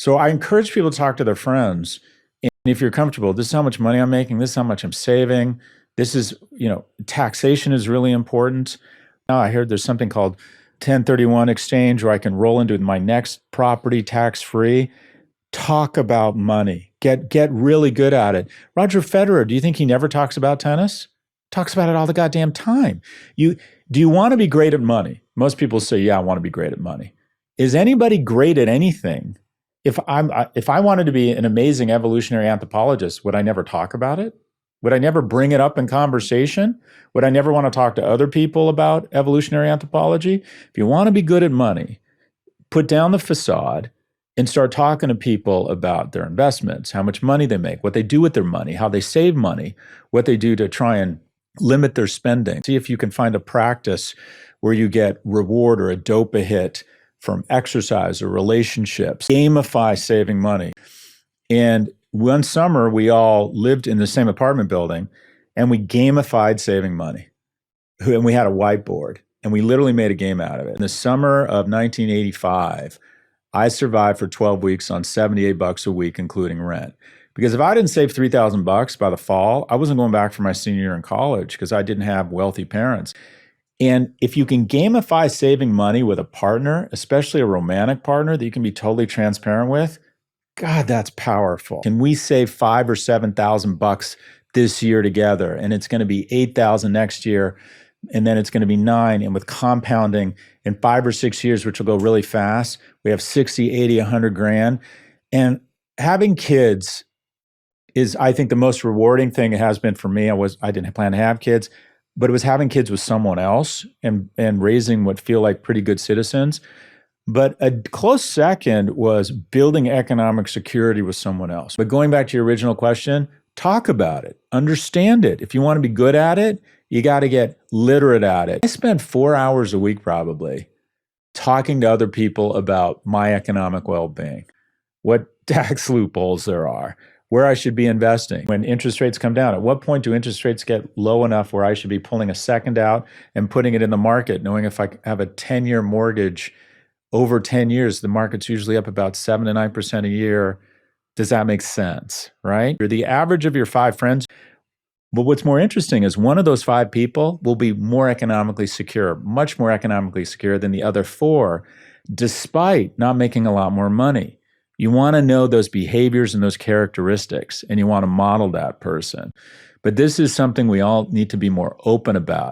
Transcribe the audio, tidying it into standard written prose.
So I encourage people to talk to their friends. And if you're comfortable, this is how much money I'm making, this is how much I'm saving. This is, taxation is really important. Now I heard there's something called 1031 exchange where I can roll into my next property tax free. Talk about money. Get really good at it. Roger Federer, do you think he never talks about tennis? Talks about it all the goddamn time. Do you want to be great at money? Most people say, yeah, I want to be great at money. Is anybody great at anything? If I wanted to be an amazing evolutionary anthropologist, would I never talk about it? Would I never bring it up in conversation? Would I never want to talk to other people about evolutionary anthropology? If you want to be good at money, put down the facade and start talking to people about their investments, how much money they make, what they do with their money, how they save money, what they do to try and limit their spending. See if you can find a practice where you get reward or a dopa hit from exercise or relationships. Gamify saving money. And one summer, we all lived in the same apartment building and we gamified saving money. And we had a whiteboard and we literally made a game out of it. In the summer of 1985, I survived for 12 weeks on $78 a week, including rent. Because if I didn't save $3,000 by the fall, I wasn't going back for my senior year in college because I didn't have wealthy parents. And if you can gamify saving money with a partner, especially a romantic partner that you can be totally transparent with, God, that's powerful. Can we save $5,000 or $7,000 this year together? And it's going to be $8,000 next year. And then it's going to be $9,000. And with compounding in 5 or 6 years, which will go really fast, we have 60, 80, 100 grand. And having kids is, I think, the most rewarding thing it has been for me. I didn't plan to have kids, but it was having kids with someone else and raising what feel like pretty good citizens. But a close second was building economic security with someone else. But going back to your original question, talk about it, understand it. If you want to be good at it, you got to get literate at it. I spend 4 hours a week probably talking to other people about my economic well-being, what tax loopholes there are, where I should be investing. When interest rates come down, at what point do interest rates get low enough where I should be pulling a second out and putting it in the market, knowing if I have a 10-year mortgage over 10 years, the market's usually up about 7 to 9% a year. Does that make sense, right? You're the average of your 5 friends. But what's more interesting is one of those 5 people will be more economically secure, much more economically secure than the other 4, despite not making a lot more money. You want to know those behaviors and those characteristics, and you want to model that person. But this is something we all need to be more open about.